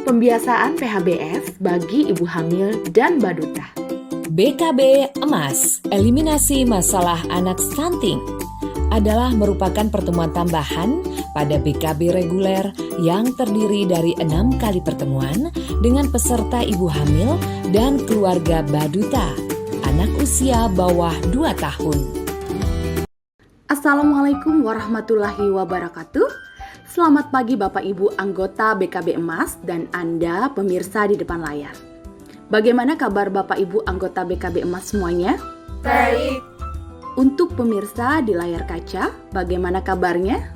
Pembiasaan PHBS bagi ibu hamil dan baduta. BKB Emas, eliminasi masalah anak stunting, adalah merupakan pertemuan tambahan pada BKB reguler yang terdiri dari 6 kali pertemuan dengan peserta ibu hamil dan keluarga baduta, anak usia bawah 2 tahun. Assalamualaikum warahmatullahi wabarakatuh. Selamat pagi Bapak Ibu anggota BKB Emas dan Anda pemirsa di depan layar. Bagaimana kabar Bapak Ibu anggota BKB Emas semuanya? Baik. Untuk pemirsa di layar kaca, bagaimana kabarnya?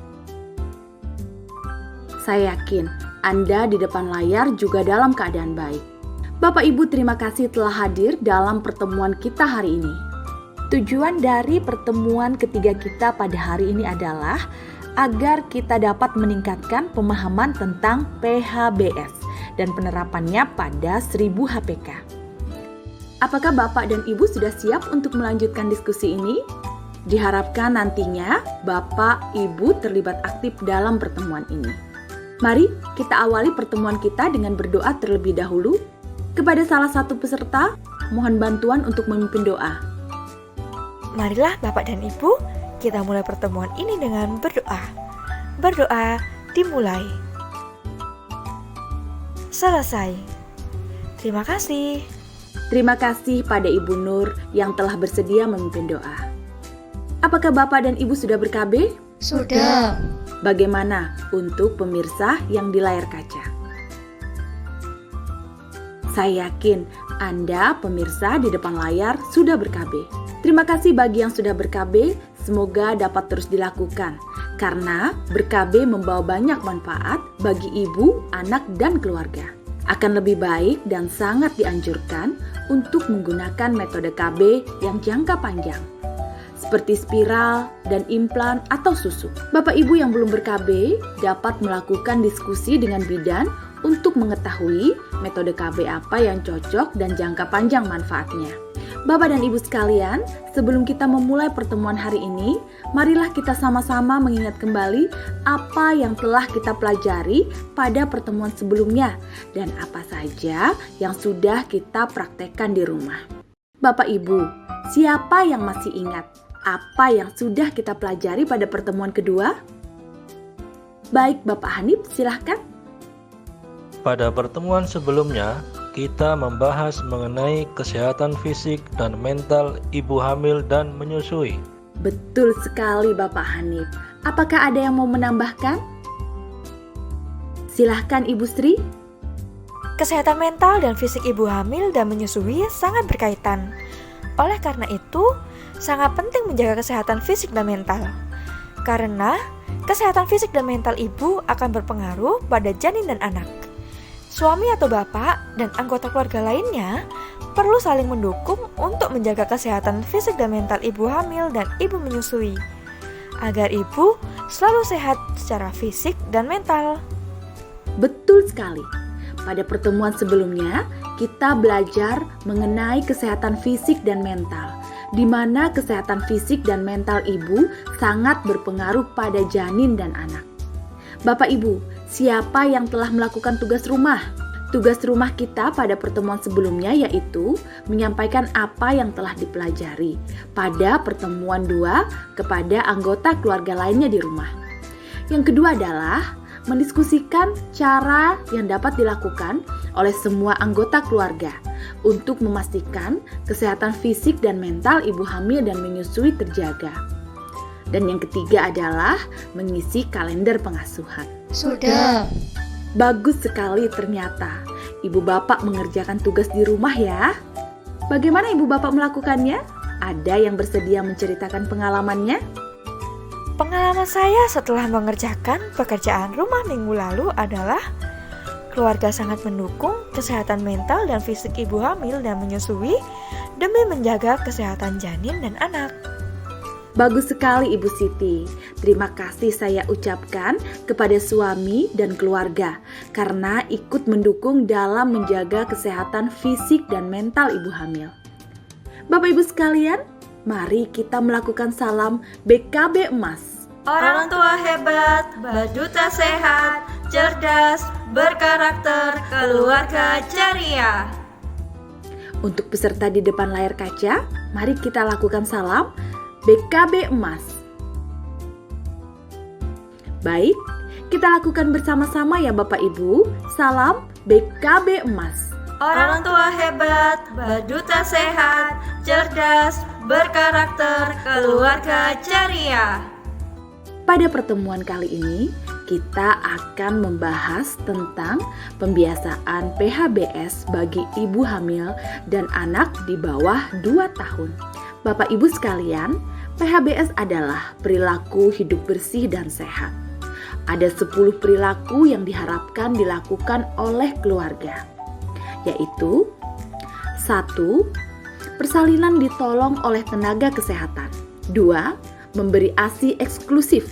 Saya yakin Anda di depan layar juga dalam keadaan baik. Bapak Ibu terima kasih telah hadir dalam pertemuan kita hari ini. Tujuan dari pertemuan ketiga kita pada hari ini adalah agar kita dapat meningkatkan pemahaman tentang PHBS dan penerapannya pada 1000 HPK. Apakah Bapak dan Ibu sudah siap untuk melanjutkan diskusi ini? Diharapkan nantinya Bapak Ibu terlibat aktif dalam pertemuan ini. Mari kita awali pertemuan kita dengan berdoa terlebih dahulu. Kepada salah satu peserta, mohon bantuan untuk memimpin doa. Marilah Bapak dan Ibu, kita mulai pertemuan ini dengan berdoa. Berdoa dimulai. Selesai. Terima kasih. Terima kasih pada Ibu Nur yang telah bersedia memimpin doa. Apakah Bapak dan Ibu sudah ber-KB? Sudah. Bagaimana untuk pemirsa yang di layar kaca? Saya yakin Anda pemirsa di depan layar sudah ber-KB. Terima kasih bagi yang sudah ber-KB, semoga dapat terus dilakukan. Karena ber-KB membawa banyak manfaat bagi ibu, anak, dan keluarga. Akan lebih baik dan sangat dianjurkan untuk menggunakan metode KB yang jangka panjang, seperti spiral dan implan atau susu. Bapak Ibu yang belum ber-KB dapat melakukan diskusi dengan bidan untuk mengetahui metode KB apa yang cocok dan jangka panjang manfaatnya. Bapak dan Ibu sekalian, sebelum kita memulai pertemuan hari ini, marilah kita sama-sama mengingat kembali apa yang telah kita pelajari pada pertemuan sebelumnya dan apa saja yang sudah kita praktekkan di rumah. Bapak Ibu, siapa yang masih ingat apa yang sudah kita pelajari pada pertemuan kedua? Baik, Bapak Hanif, silahkan. Pada pertemuan sebelumnya, kita membahas mengenai kesehatan fisik dan mental ibu hamil dan menyusui. Betul sekali Bapak Hanif. Apakah ada yang mau menambahkan? Silahkan Ibu Sri. Kesehatan mental dan fisik ibu hamil dan menyusui sangat berkaitan. Oleh karena itu, sangat penting menjaga kesehatan fisik dan mental. Karena kesehatan fisik dan mental ibu akan berpengaruh pada janin dan anak. Suami atau bapak dan anggota keluarga lainnya perlu saling mendukung untuk menjaga kesehatan fisik dan mental ibu hamil dan ibu menyusui, agar ibu selalu sehat secara fisik dan mental. Betul sekali. Pada pertemuan sebelumnya, kita belajar mengenai kesehatan fisik dan mental, di mana kesehatan fisik dan mental ibu sangat berpengaruh pada janin dan anak. Bapak Ibu, siapa yang telah melakukan tugas rumah? Tugas rumah kita pada pertemuan sebelumnya yaitu menyampaikan apa yang telah dipelajari pada pertemuan 2 kepada anggota keluarga lainnya di rumah. Yang kedua adalah mendiskusikan cara yang dapat dilakukan oleh semua anggota keluarga untuk memastikan kesehatan fisik dan mental ibu hamil dan menyusui terjaga. Dan yang ketiga adalah mengisi kalender pengasuhan. Sudah. Bagus sekali ternyata. Ibu bapak mengerjakan tugas di rumah ya. Bagaimana ibu bapak melakukannya? Ada yang bersedia menceritakan pengalamannya? Pengalaman saya setelah mengerjakan pekerjaan rumah minggu lalu adalah keluarga sangat mendukung kesehatan mental dan fisik ibu hamil dan menyusui demi menjaga kesehatan janin dan anak. Bagus sekali Ibu Siti. Terima kasih saya ucapkan kepada suami dan keluarga karena ikut mendukung dalam menjaga kesehatan fisik dan mental ibu hamil. Bapak Ibu sekalian, mari kita melakukan salam BKB Emas. Orang tua hebat, baduta sehat, cerdas, berkarakter, keluarga ceria. Untuk peserta di depan layar kaca, mari kita lakukan salam BKB Emas. Baik, kita lakukan bersama-sama ya Bapak Ibu. Salam BKB Emas. Orang tua hebat, berduta sehat, cerdas, berkarakter, keluarga ceria. Pada pertemuan kali ini, kita akan membahas tentang pembiasaan PHBS bagi ibu hamil dan anak di bawah 2 tahun. Bapak Ibu sekalian, PHBS adalah perilaku hidup bersih dan sehat. Ada 10 perilaku yang diharapkan dilakukan oleh keluarga, yaitu 1. Persalinan ditolong oleh tenaga kesehatan. 2. Memberi ASI eksklusif.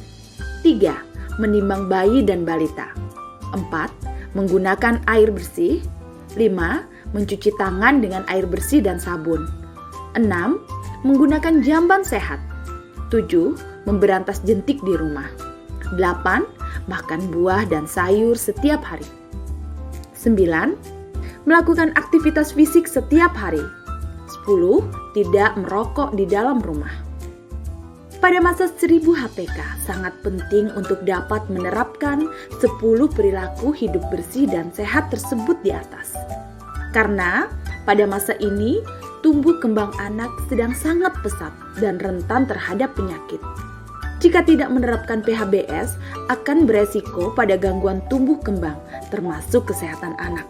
3. Menimbang bayi dan balita. 4. Menggunakan air bersih. 5. Mencuci tangan dengan air bersih dan sabun. 6. Menggunakan jamban sehat. 7. Memberantas jentik di rumah. 8. Makan buah dan sayur setiap hari. 9. Melakukan aktivitas fisik setiap hari. 10. Tidak merokok di dalam rumah. Pada masa 1000 HPK, sangat penting untuk dapat menerapkan 10 perilaku hidup bersih dan sehat tersebut di atas. Karena pada masa ini, tumbuh kembang anak sedang sangat pesat dan rentan terhadap penyakit. Jika tidak menerapkan PHBS, akan beresiko pada gangguan tumbuh kembang, termasuk kesehatan anak.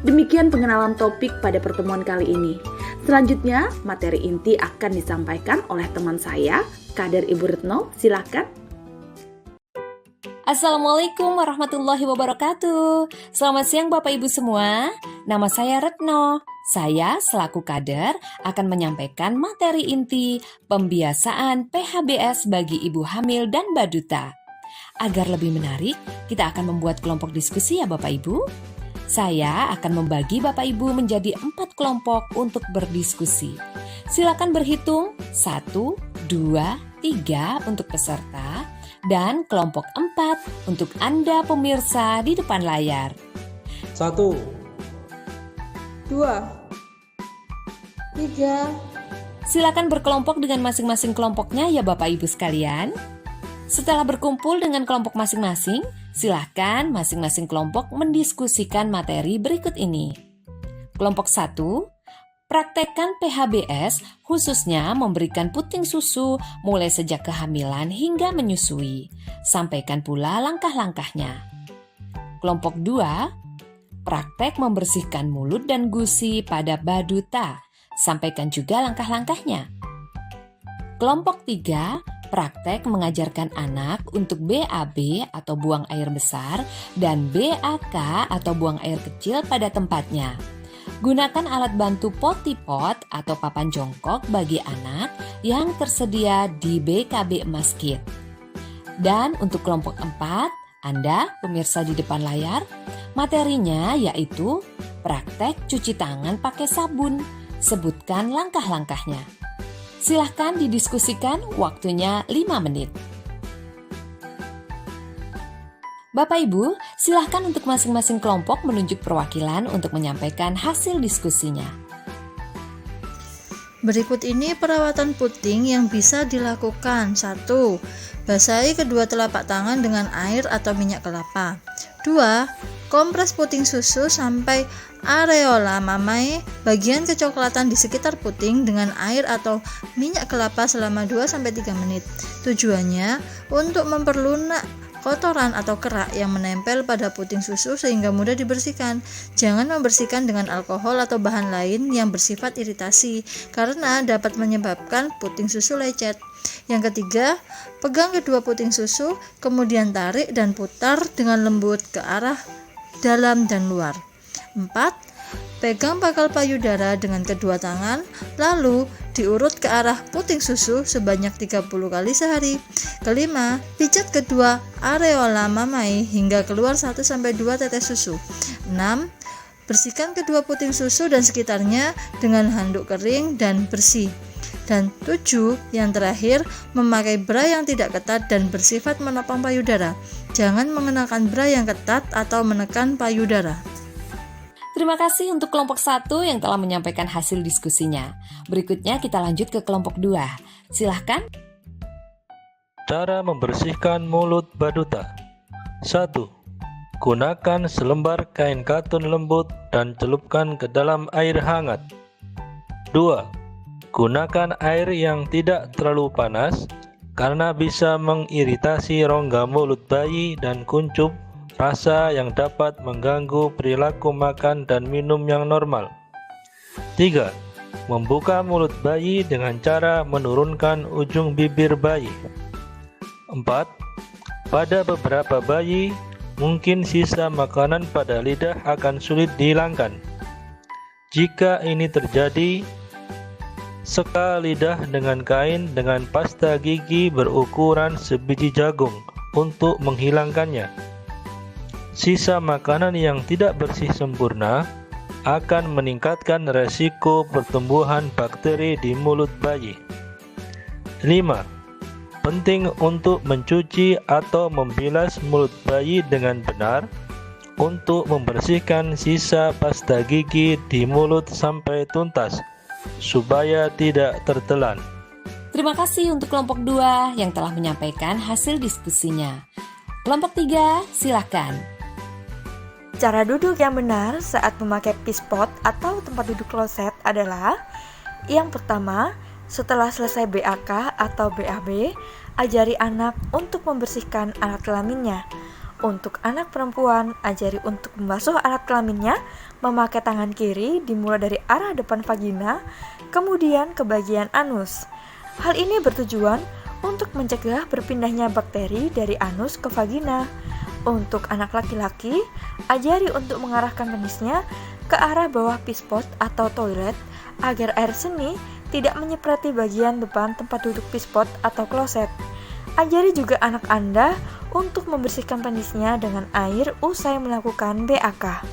Demikian pengenalan topik pada pertemuan kali ini. Selanjutnya, materi inti akan disampaikan oleh teman saya, Kader Ibu Retno. Silakan. Assalamualaikum warahmatullahi wabarakatuh. Selamat siang Bapak Ibu semua. Nama saya Retno. Saya selaku kader akan menyampaikan materi inti pembiasaan PHBS bagi ibu hamil dan baduta. Agar lebih menarik, kita akan membuat kelompok diskusi ya Bapak Ibu. Saya akan membagi Bapak Ibu menjadi 4 kelompok untuk berdiskusi. Silakan berhitung 1, 2, 3 untuk peserta dan kelompok 4 untuk Anda pemirsa di depan layar. 1, 2, 3. Silakan berkelompok dengan masing-masing kelompoknya ya Bapak Ibu sekalian. Setelah berkumpul dengan kelompok masing-masing, silakan masing-masing kelompok mendiskusikan materi berikut ini. Kelompok 1, praktekkan PHBS khususnya memberikan puting susu mulai sejak kehamilan hingga menyusui. Sampaikan pula langkah-langkahnya. Kelompok 2, praktek membersihkan mulut dan gusi pada baduta. Sampaikan juga langkah-langkahnya. Kelompok 3, praktek mengajarkan anak untuk BAB atau buang air besar dan BAK atau buang air kecil pada tempatnya. Gunakan alat bantu potty pot atau papan jongkok bagi anak yang tersedia di BKB Emas Kit. Dan untuk kelompok 4, Anda pemirsa di depan layar, materinya yaitu praktek cuci tangan pakai sabun. Sebutkan langkah-langkahnya. Silahkan didiskusikan, waktunya 5 menit. Bapak Ibu, silahkan untuk masing-masing kelompok menunjuk perwakilan untuk menyampaikan hasil diskusinya. Berikut ini perawatan puting yang bisa dilakukan. 1. Basahi kedua telapak tangan dengan air atau minyak kelapa. 2. Kompres puting susu sampai areola mamai bagian kecoklatan di sekitar puting dengan air atau minyak kelapa selama 2-3 menit. Tujuannya untuk memperlunak kotoran atau kerak yang menempel pada puting susu sehingga mudah dibersihkan. Jangan membersihkan dengan alkohol atau bahan lain yang bersifat iritasi karena dapat menyebabkan puting susu lecet. Yang ketiga, pegang kedua puting susu, kemudian tarik dan putar dengan lembut ke arah dalam dan luar. 4. Pegang pakal payudara dengan kedua tangan, lalu diurut ke arah puting susu sebanyak 30 kali sehari. Kelima, pijat kedua areola mamai hingga keluar 1-2 tetes susu. 6. Bersihkan kedua puting susu dan sekitarnya dengan handuk kering dan bersih. Dan 7, yang terakhir, memakai bra yang tidak ketat dan bersifat menopang payudara. Jangan mengenakan bra yang ketat atau menekan payudara. Terima kasih untuk kelompok 1 yang telah menyampaikan hasil diskusinya. Berikutnya kita lanjut ke kelompok 2. Silahkan. Cara membersihkan mulut baduta. 1. Gunakan selembar kain katun lembut dan celupkan ke dalam air hangat. 2. Gunakan air yang tidak terlalu panas karena bisa mengiritasi rongga mulut bayi dan kuncup rasa yang dapat mengganggu perilaku makan dan minum yang normal. 3. Membuka mulut bayi dengan cara menurunkan ujung bibir bayi. 4. Pada beberapa bayi, mungkin sisa makanan pada lidah akan sulit dihilangkan. Jika ini terjadi, seka lidah dengan kain dengan pasta gigi berukuran sebiji jagung untuk menghilangkannya. Sisa makanan yang tidak bersih sempurna akan meningkatkan resiko pertumbuhan bakteri di mulut bayi. 5. Penting untuk mencuci atau membilas mulut bayi dengan benar untuk membersihkan sisa pasta gigi di mulut sampai tuntas supaya tidak tertelan. Terima kasih untuk kelompok 2 yang telah menyampaikan hasil diskusinya. Kelompok 3, silakan. Cara duduk yang benar saat memakai pispot atau tempat duduk kloset adalah: yang pertama, setelah selesai BAK atau BAB, ajari anak untuk membersihkan alat kelaminnya. Untuk anak perempuan, ajari untuk membasuh alat kelaminnya memakai tangan kiri dimulai dari arah depan vagina, kemudian ke bagian anus. Hal ini bertujuan untuk mencegah berpindahnya bakteri dari anus ke vagina. Untuk anak laki-laki, ajari untuk mengarahkan penisnya ke arah bawah pispot atau toilet agar air seni tidak menyeprati bagian depan tempat duduk pispot atau kloset. Ajari juga anak Anda untuk membersihkan penisnya dengan air usai melakukan BAK.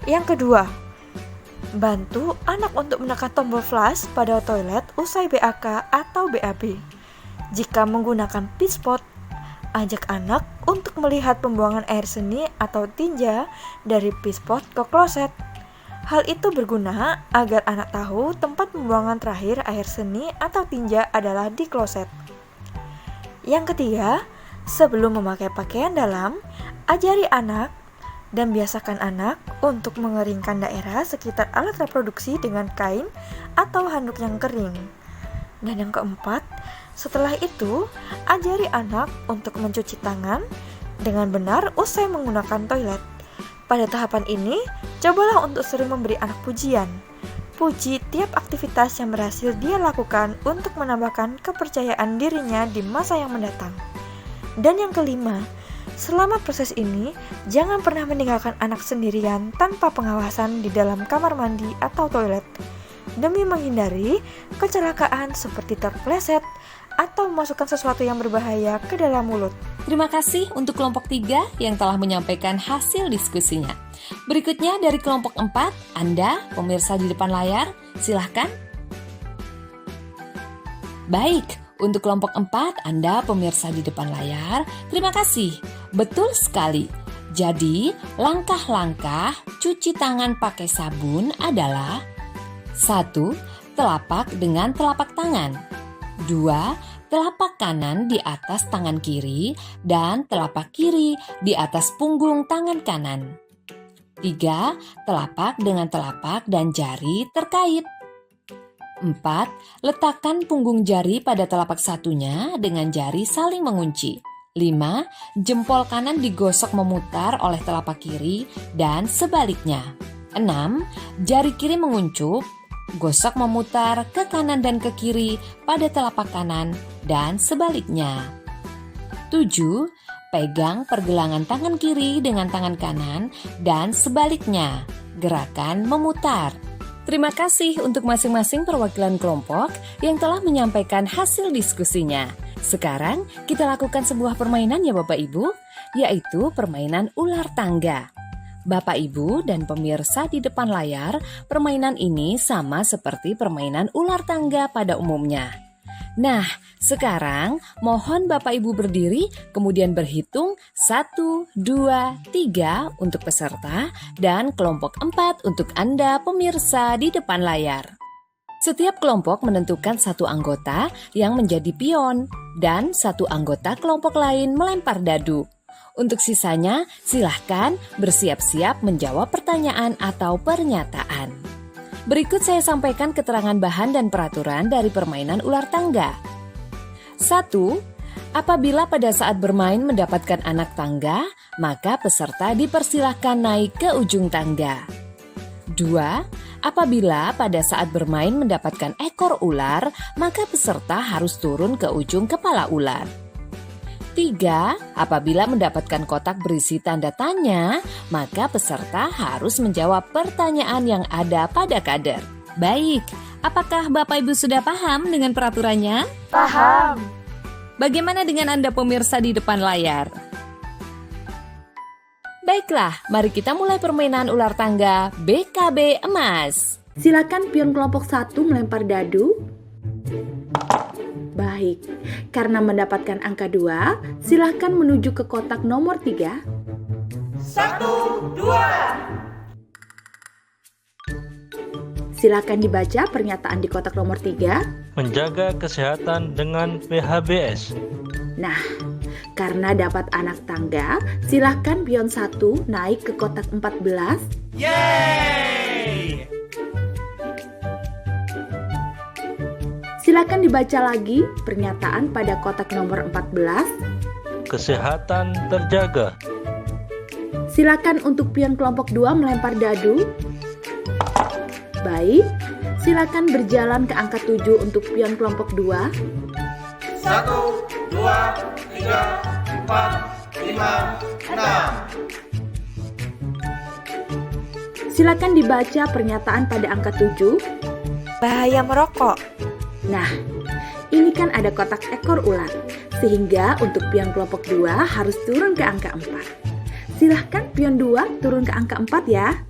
Yang kedua, bantu anak untuk menekan tombol flush pada toilet usai BAK atau BAB. Jika menggunakan pispot, ajak anak untuk melihat pembuangan air seni atau tinja dari pispot ke kloset. Hal itu berguna agar anak tahu tempat pembuangan terakhir air seni atau tinja adalah di kloset. Yang ketiga, sebelum memakai pakaian dalam, ajari anak dan biasakan anak untuk mengeringkan daerah sekitar alat reproduksi dengan kain atau handuk yang kering. Dan yang keempat, setelah itu, ajari anak untuk mencuci tangan dengan benar usai menggunakan toilet. Pada tahapan ini, cobalah untuk sering memberi anak pujian. Puji tiap aktivitas yang berhasil dia lakukan untuk menambahkan kepercayaan dirinya di masa yang mendatang. Dan yang kelima, selama proses ini, jangan pernah meninggalkan anak sendirian tanpa pengawasan di dalam kamar mandi atau toilet, demi menghindari kecelakaan seperti terpleset atau memasukkan sesuatu yang berbahaya ke dalam mulut. Terima kasih untuk kelompok 3 yang telah menyampaikan hasil diskusinya. Berikutnya dari kelompok 4, Anda, pemirsa di depan layar, silahkan. Baik, untuk kelompok 4, Anda, pemirsa di depan layar, terima kasih. Betul sekali. Jadi, langkah-langkah cuci tangan pakai sabun adalah: 1. Telapak dengan telapak tangan. 2. Telapak kanan di atas tangan kiri dan telapak kiri di atas punggung tangan kanan. 3. Telapak dengan telapak dan jari terkait. 4. Letakkan punggung jari pada telapak satunya dengan jari saling mengunci. 5. Jempol kanan digosok memutar oleh telapak kiri dan sebaliknya. 6. Jari kiri menguncup, gosok memutar ke kanan dan ke kiri pada telapak kanan dan sebaliknya. 7. Pegang pergelangan tangan kiri dengan tangan kanan dan sebaliknya. Gerakan memutar. Terima kasih untuk masing-masing perwakilan kelompok yang telah menyampaikan hasil diskusinya. Sekarang kita lakukan sebuah permainan ya Bapak Ibu, yaitu permainan ular tangga. Bapak, Ibu, dan pemirsa di depan layar, permainan ini sama seperti permainan ular tangga pada umumnya. Nah, sekarang mohon Bapak Ibu berdiri, kemudian berhitung 1, 2, 3 untuk peserta dan kelompok 4 untuk Anda pemirsa di depan layar. Setiap kelompok menentukan satu anggota yang menjadi pion dan satu anggota kelompok lain melempar dadu. Untuk sisanya, silahkan bersiap-siap menjawab pertanyaan atau pernyataan. Berikut saya sampaikan keterangan bahan dan peraturan dari permainan ular tangga. 1. Apabila pada saat bermain mendapatkan anak tangga, maka peserta dipersilahkan naik ke ujung tangga. 2. Apabila pada saat bermain mendapatkan ekor ular, maka peserta harus turun ke ujung kepala ular. 3. Apabila mendapatkan kotak berisi tanda tanya, maka peserta harus menjawab pertanyaan yang ada pada kader. Baik, apakah Bapak Ibu sudah paham dengan peraturannya? Paham. Bagaimana dengan Anda pemirsa di depan layar? Baiklah, mari kita mulai permainan ular tangga BKB Emas. Silakan pion kelompok 1 melempar dadu. Baik, karena mendapatkan angka 2, silakan menuju ke kotak nomor 3. 1, 2. Silakan dibaca pernyataan di kotak nomor 3. Menjaga kesehatan dengan PHBS. Nah, karena dapat anak tangga, silakan pion 1 naik ke kotak 14. Yeay! Silakan dibaca lagi pernyataan pada kotak nomor 14. Kesehatan terjaga. Silakan untuk pion kelompok 2 melempar dadu. Baik, silakan berjalan ke angka 7 untuk pion kelompok 2. 1, 2, 3, 4, 5, 6. Silakan dibaca pernyataan pada angka 7. Bahaya merokok. Nah, ini kan ada kotak ekor ular, sehingga untuk pion kelompok 2 harus turun ke angka 4. Silahkan pion 2 turun ke angka 4 ya.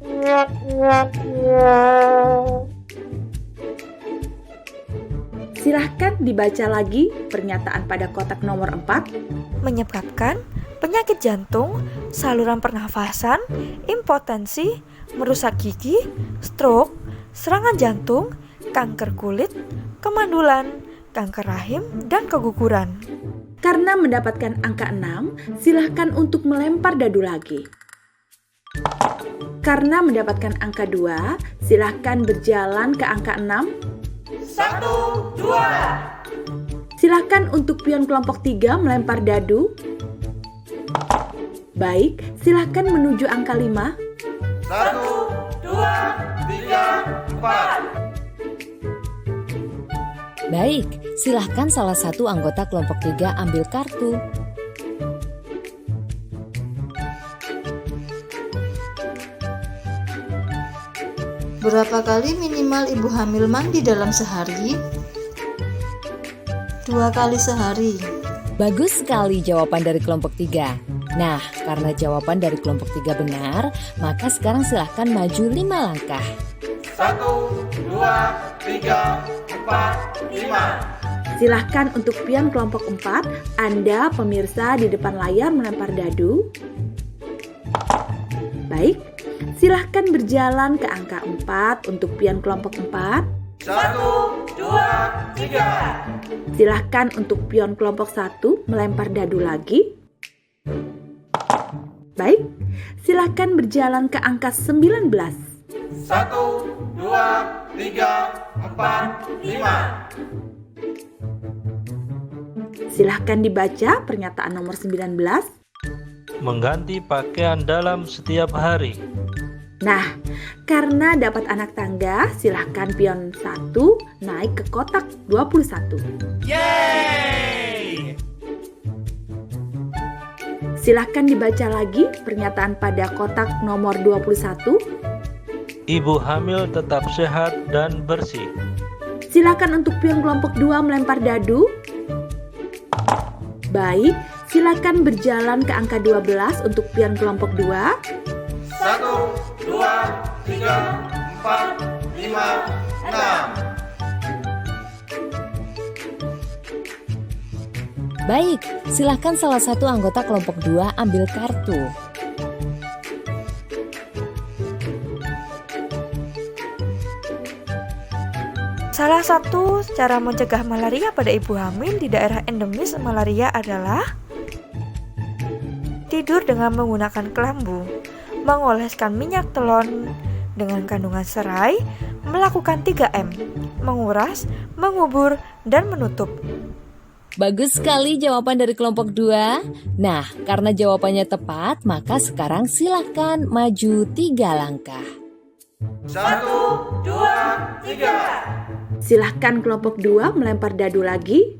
Silahkan dibaca lagi pernyataan pada kotak nomor 4. Menyebabkan penyakit jantung, saluran pernafasan, impotensi, merusak gigi, stroke, serangan jantung, kanker kulit, kemandulan, kanker rahim, dan keguguran. Karena mendapatkan angka 6, silahkan untuk melempar dadu lagi. Karena mendapatkan angka 2, silahkan berjalan ke angka 6. 1, 2. Silahkan untuk pion kelompok 3 melempar dadu. Baik, silahkan menuju angka 5. 1, 2, 3, 4. Baik, silahkan salah satu anggota kelompok 3 ambil kartu. Berapa kali minimal ibu hamil mandi dalam sehari? 2 kali sehari. Bagus sekali jawaban dari kelompok 3. Nah, karena jawaban dari kelompok 3 benar, maka sekarang silahkan maju 5 langkah. 1, 2, 3, 4, 5. Silahkan untuk pion kelompok 4, Anda pemirsa di depan layar melempar dadu. Baik, silahkan berjalan ke angka 4 untuk pion kelompok 4. 1, 2, 3. Silahkan untuk pion kelompok 1 melempar dadu lagi. Baik, silahkan berjalan ke angka 19. 1, 2, 3, 4, 5. Silahkan dibaca pernyataan nomor 19. Mengganti pakaian dalam setiap hari. Nah, karena dapat anak tangga, silahkan pion 1 naik ke kotak 21. Yeay! Silahkan dibaca lagi pernyataan pada kotak nomor 21. Ibu hamil tetap sehat dan bersih. Silakan untuk pion kelompok 2 melempar dadu. Baik, silakan berjalan ke angka 12 untuk pion kelompok 2. 1, 1, 2, 3, 4, 5, 6. Baik, silakan salah satu anggota kelompok 2 ambil kartu. Salah satu cara mencegah malaria pada ibu hamil di daerah endemis malaria adalah tidur dengan menggunakan kelambu, mengoleskan minyak telon dengan kandungan serai, melakukan 3M, menguras, mengubur, dan menutup. Bagus sekali jawaban dari kelompok 2. Nah, karena jawabannya tepat, maka sekarang silakan maju 3 langkah. 1, 2, 3. Silahkan kelompok 2 melempar dadu lagi.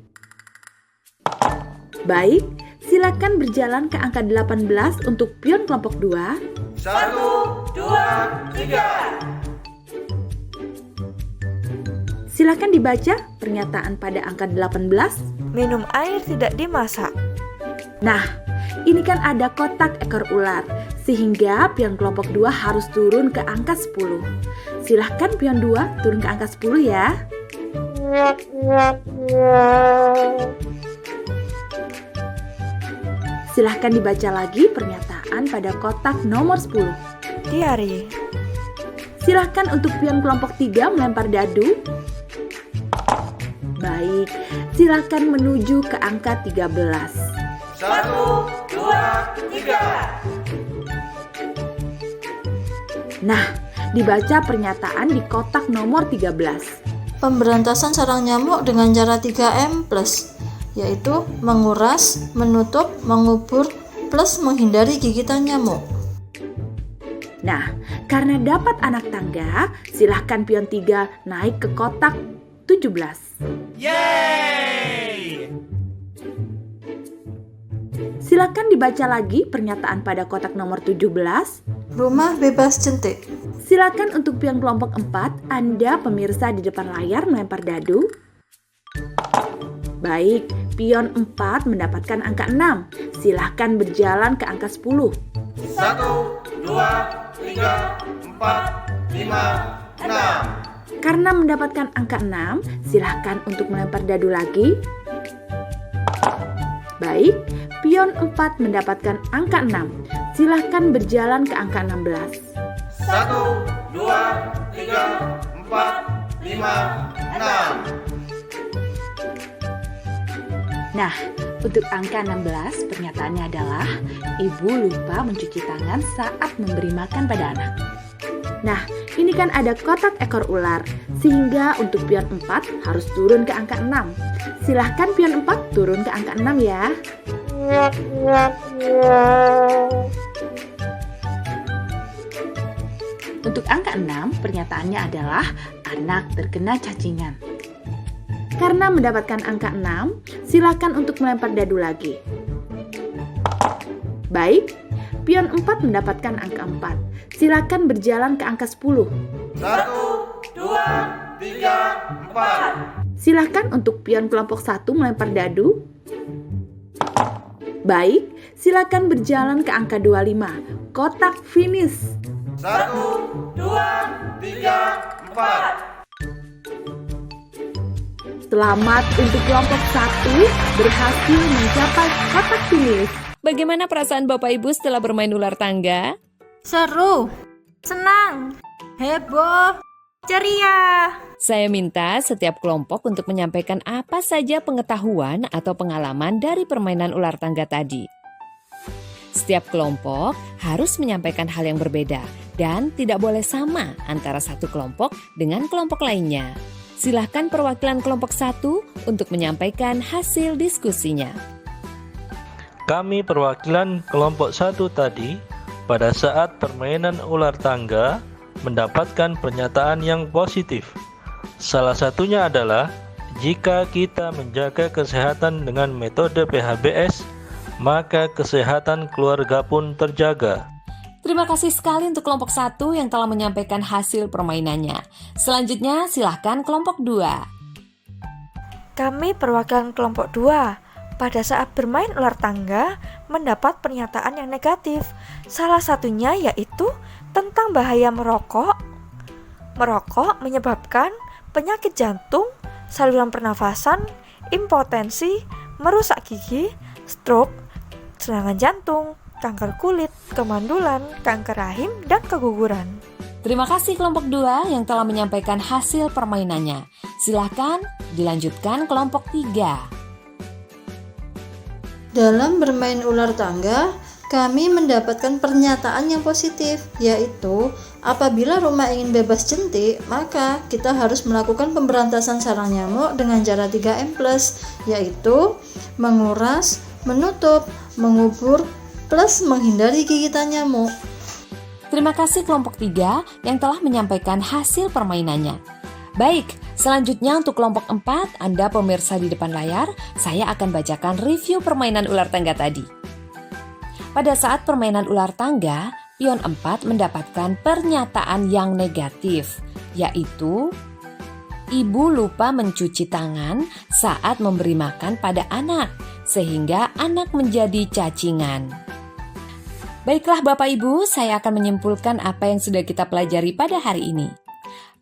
Baik, silakan berjalan ke angka 18 untuk pion kelompok 2. 1, 2, 3. Silakan dibaca pernyataan pada angka 18. Minum air tidak dimasak. Nah, ini kan ada kotak ekor ular, sehingga pion kelompok 2 harus turun ke angka 10. Silahkan pion 2 turun ke angka 10 ya. Silahkan dibaca lagi pernyataan pada kotak nomor 10. Diare. Silahkan untuk pion kelompok 3 melempar dadu. Baik, silakan menuju ke angka 13. 1, 2, 3. Nah, dibaca pernyataan di kotak nomor 13. Pemberantasan sarang nyamuk dengan cara 3M+, yaitu menguras, menutup, mengubur, plus menghindari gigitan nyamuk. Nah, karena dapat anak tangga, silahkan pion 3 naik ke kotak 17. Yeay! Silakan dibaca lagi pernyataan pada kotak nomor 17. Rumah bebas jentik. Silakan untuk pion kelompok 4, Anda pemirsa di depan layar melempar dadu. Baik, pion 4 mendapatkan angka 6. Silahkan berjalan ke angka 10. 1, 2, 3, 4, 5, 6. Karena mendapatkan angka 6, silahkan untuk melempar dadu lagi. Baik, pion 4 mendapatkan angka 6. Silahkan berjalan ke angka 16. 1, 2, 3, 4, 5, 6. Nah, untuk angka 16, pernyataannya adalah ibu lupa mencuci tangan saat memberi makan pada anak. Nah, ini kan ada kotak ekor ular, sehingga untuk pion 4 harus turun ke angka 6. Silahkan pion 4 turun ke angka 6 ya. Untuk angka 6, pernyataannya adalah anak terkena cacingan. Karena mendapatkan angka 6, silakan untuk melempar dadu lagi. Baik, pion 4 mendapatkan angka 4. Silakan berjalan ke angka 10. 1, 2, 3, 4. Silakan untuk pion kelompok 1 melempar dadu. Baik, silakan berjalan ke angka 25. Kotak finish. 1, 2, 3, 4. Selamat untuk kelompok 1 berhasil mencapai kotak finish. Bagaimana perasaan Bapak Ibu setelah bermain ular tangga? Seru, senang, heboh, ceria. Saya minta setiap kelompok untuk menyampaikan apa saja pengetahuan atau pengalaman dari permainan ular tangga tadi. Setiap kelompok harus menyampaikan hal yang berbeda dan tidak boleh sama antara satu kelompok dengan kelompok lainnya. Silahkan perwakilan kelompok 1 untuk menyampaikan hasil diskusinya. Kami perwakilan kelompok 1 tadi pada saat permainan ular tangga mendapatkan pernyataan yang positif. Salah satunya adalah jika kita menjaga kesehatan dengan metode PHBS, maka kesehatan keluarga pun terjaga. Terima kasih sekali untuk kelompok 1 yang telah menyampaikan hasil permainannya. Selanjutnya silahkan kelompok 2. Kami perwakilan kelompok 2 pada saat bermain ular tangga mendapat pernyataan yang negatif. Salah satunya yaitu tentang bahaya merokok. Merokok menyebabkan penyakit jantung, saluran pernafasan, impotensi, merusak gigi, stroke, serangan jantung, kanker kulit, kemandulan, kanker rahim, dan keguguran. Terima kasih kelompok 2 yang telah menyampaikan hasil permainannya. Silahkan dilanjutkan kelompok 3. Dalam bermain ular tangga, kami mendapatkan pernyataan yang positif, yaitu apabila rumah ingin bebas jentik, maka kita harus melakukan pemberantasan sarang nyamuk dengan cara 3M+, yaitu menguras, menutup, mengubur, plus menghindari gigitan nyamuk. Terima kasih kelompok 3 yang telah menyampaikan hasil permainannya. Baik, selanjutnya untuk kelompok 4, Anda pemirsa di depan layar, saya akan bacakan review permainan ular tangga tadi. Pada saat permainan ular tangga, pion 4 mendapatkan pernyataan yang negatif, yaitu ibu lupa mencuci tangan saat memberi makan pada anak, sehingga anak menjadi cacingan. Baiklah Bapak Ibu, saya akan menyimpulkan apa yang sudah kita pelajari pada hari ini.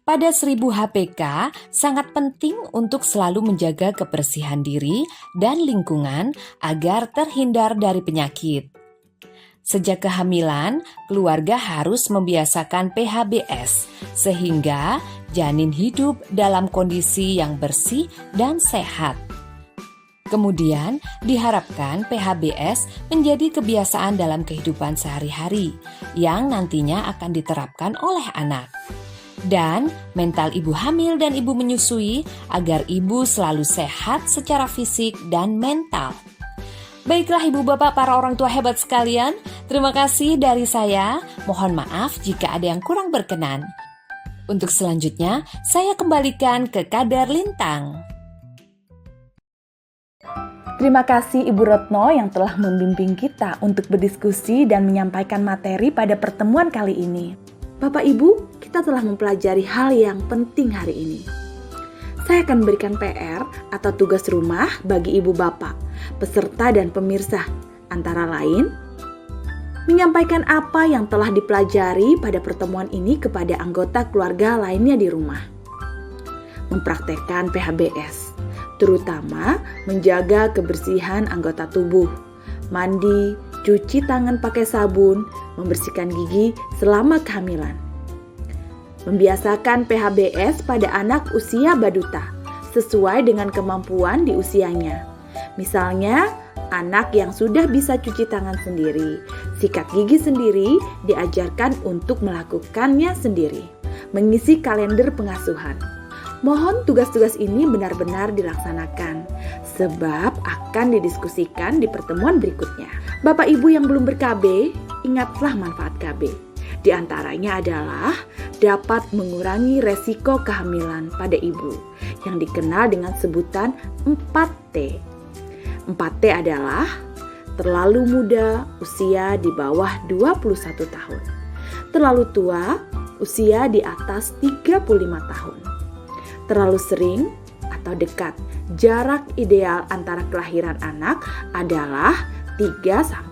Pada 1000 HPK, sangat penting untuk selalu menjaga kebersihan diri dan lingkungan agar terhindar dari penyakit. Sejak kehamilan, keluarga harus membiasakan PHBS, sehingga janin hidup dalam kondisi yang bersih dan sehat. Kemudian, diharapkan PHBS menjadi kebiasaan dalam kehidupan sehari-hari, yang nantinya akan diterapkan oleh anak. Dan mental ibu hamil dan ibu menyusui agar ibu selalu sehat secara fisik dan mental. Baiklah ibu bapak para orang tua hebat sekalian, terima kasih dari saya. Mohon maaf jika ada yang kurang berkenan. Untuk selanjutnya, saya kembalikan ke Kadar Lintang. Terima kasih Ibu Retno yang telah membimbing kita untuk berdiskusi dan menyampaikan materi pada pertemuan kali ini. Bapak Ibu, kita telah mempelajari hal yang penting hari ini. Saya akan memberikan PR atau tugas rumah bagi Ibu Bapak, peserta dan pemirsa, antara lain menyampaikan apa yang telah dipelajari pada pertemuan ini kepada anggota keluarga lainnya di rumah. Mempraktekkan PHBS, terutama menjaga kebersihan anggota tubuh, mandi, cuci tangan pakai sabun, membersihkan gigi selama kehamilan. Membiasakan PHBS pada anak usia baduta sesuai dengan kemampuan di usianya. Misalnya, anak yang sudah bisa cuci tangan sendiri, sikat gigi sendiri diajarkan untuk melakukannya sendiri. Mengisi kalender pengasuhan. Mohon tugas-tugas ini benar-benar dilaksanakan, sebab akan didiskusikan di pertemuan berikutnya. Bapak Ibu yang belum ber-KB, ingatlah manfaat KB. Di antaranya adalah dapat mengurangi resiko kehamilan pada ibu yang dikenal dengan sebutan 4T. 4T adalah terlalu muda, usia di bawah 21 tahun. Terlalu tua, usia di atas 35 tahun. Terlalu sering atau dekat, jarak ideal antara kelahiran anak adalah 3-5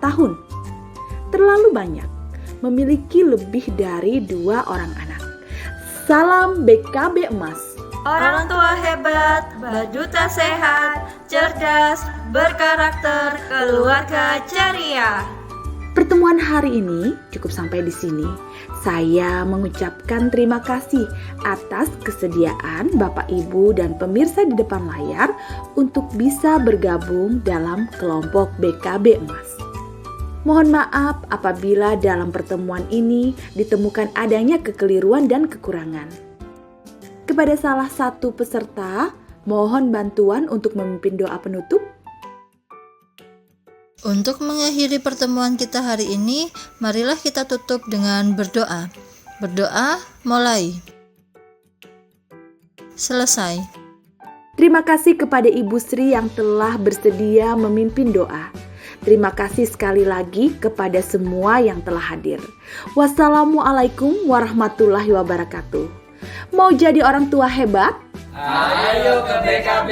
tahun. Terlalu banyak, memiliki lebih dari 2 orang anak. Salam BKB Emas. Orang tua hebat, baduta sehat, cerdas, berkarakter, keluarga ceria. Pertemuan hari ini cukup sampai di sini. Saya mengucapkan terima kasih atas kesediaan Bapak Ibu dan pemirsa di depan layar untuk bisa bergabung dalam kelompok BKB Emas. Mohon maaf apabila dalam pertemuan ini ditemukan adanya kekeliruan dan kekurangan. Kepada salah satu peserta, mohon bantuan untuk memimpin doa penutup. Untuk mengakhiri pertemuan kita hari ini, marilah kita tutup dengan berdoa. Berdoa mulai. Selesai. Terima kasih kepada Ibu Sri yang telah bersedia memimpin doa. Terima kasih sekali lagi kepada semua yang telah hadir. Wassalamualaikum warahmatullahi wabarakatuh. Mau jadi orang tua hebat? Ayo ke BKB.